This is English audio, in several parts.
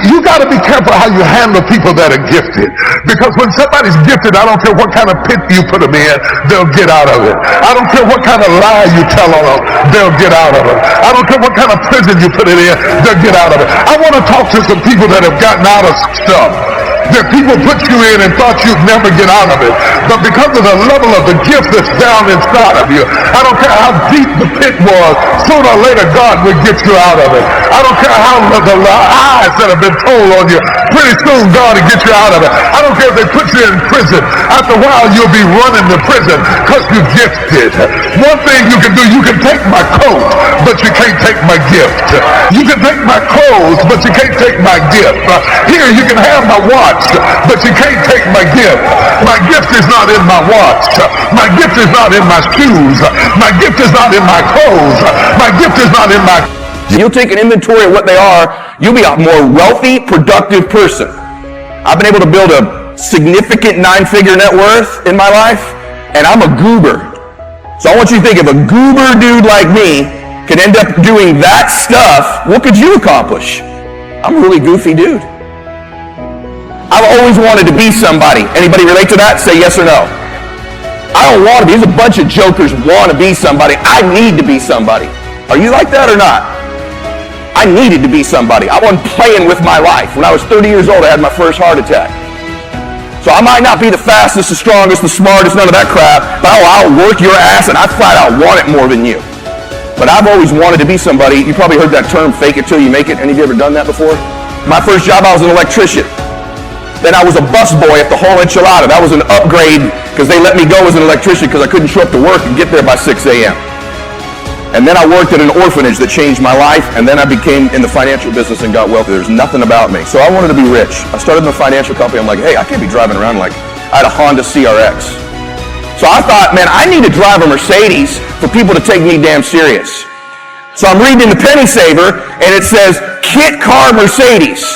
You got to be careful how you handle people that are gifted. Because when somebody's gifted, I don't care what kind of pit you put them in, they'll get out of it. I don't care what kind of lie you tell on them, they'll get out of it. I don't care what kind of prison you put it in, they'll get out of it. I want to talk to some people that have gotten out of stuff that people put you in and thought you'd never get out of it. But because of the level of the gift that's down inside of you, I don't care how deep the pit was, sooner or later God will get you out of it. I don't care how the lies that have been told on you, pretty soon God will get you out of it. I don't care if they put you in prison. After a while you'll be running to prison because you're gifted. One thing you can do, you can take my coat, but you can't take my gift. You can take my clothes, but you can't take my gift. Here you can have my watch, but you can't take my gift. My gift is not in my watch. My gift is not in my shoes. My gift is not in my clothes. My gift is not in my... You'll take an inventory of what they are, you'll be a more wealthy, productive person. I've been able to build a significant 9-figure net worth in my life, and I'm a goober. So I want you to think, if a goober dude like me can end up doing that stuff, what could you accomplish? I'm a really goofy dude. I've always wanted to be somebody. Anybody relate to that? Say yes or no. I don't want to be. There's a bunch of jokers want to be somebody. I need to be somebody. Are you like that or not? I needed to be somebody. I wasn't playing with my life. When I was 30 years old, I had my first heart attack. So I might not be the fastest, the strongest, the smartest, none of that crap, but I'll work your ass, and I flat out want it more than you. But I've always wanted to be somebody. You probably heard that term, fake it till you make it. Any of you ever done that before? My first job, I was an electrician. Then I was a busboy at the Whole Enchilada. That was an upgrade because they let me go as an electrician because I couldn't show up to work and get there by 6 a.m. And then I worked at an orphanage that changed my life, and then I became in the financial business and got wealthy. There's nothing about me. So I wanted to be rich. I started in a financial company. I'm like, hey, I can't be driving around like I had a Honda CRX. So I thought, man, I need to drive a Mercedes for people to take me damn serious. So I'm reading the Penny Saver, and it says, Kit Car Mercedes.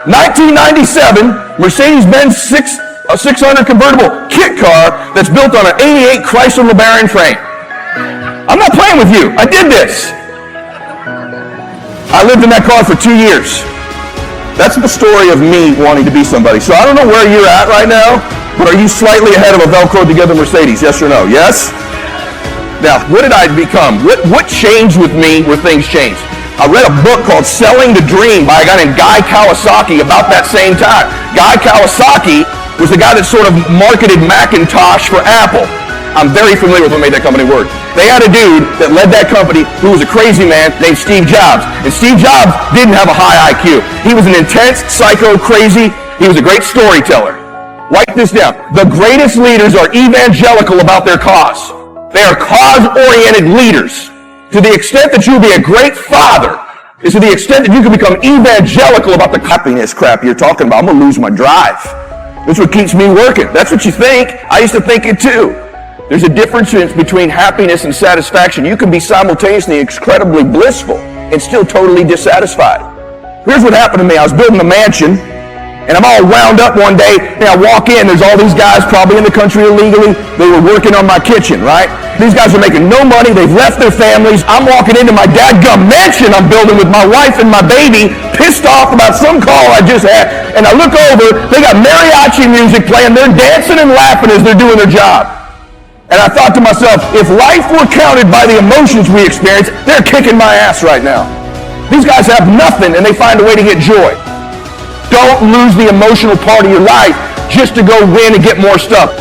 1997 Mercedes-Benz 600 convertible kit car that's built on an 88 Chrysler LeBaron frame. I'm not playing with you. I did this. I lived in that car for 2 years. That's the story of me wanting to be somebody. So I don't know where you're at right now, but are you slightly ahead of a Velcro together Mercedes? Yes or no? Yes? Now, what did I become? What changed with me where things changed? I read a book called Selling the Dream by a guy named Guy Kawasaki about that same time. Guy Kawasaki was the guy that sort of marketed Macintosh for Apple. I'm very familiar with what made that company work. They had a dude that led that company who was a crazy man named Steve Jobs. And Steve Jobs didn't have a high IQ. He was an intense, psycho, crazy. He was a great storyteller. Write this down. The greatest leaders are evangelical about their cause. They are cause-oriented leaders. To the extent that you'll be a great father is to the extent that you can become evangelical about the happiness crap you're talking about. I'm going to lose my drive. That's what keeps me working. That's what you think. I used to think it too. There's a difference between happiness and satisfaction. You can be simultaneously incredibly blissful and still totally dissatisfied. Here's what happened to me. I was building a mansion, and I'm all wound up one day, and I walk in, there's all these guys probably in the country illegally. They were working on my kitchen, right? These guys are making no money. They've left their families. I'm walking into my dadgum mansion I'm building with my wife and my baby, pissed off about some call I just had, and I look over, they got mariachi music playing. They're dancing and laughing as they're doing their job. And I thought to myself, if life were counted by the emotions we experience, they're kicking my ass right now. These guys have nothing, and they find a way to get joy. Don't lose the emotional part of your life just to go win and get more stuff.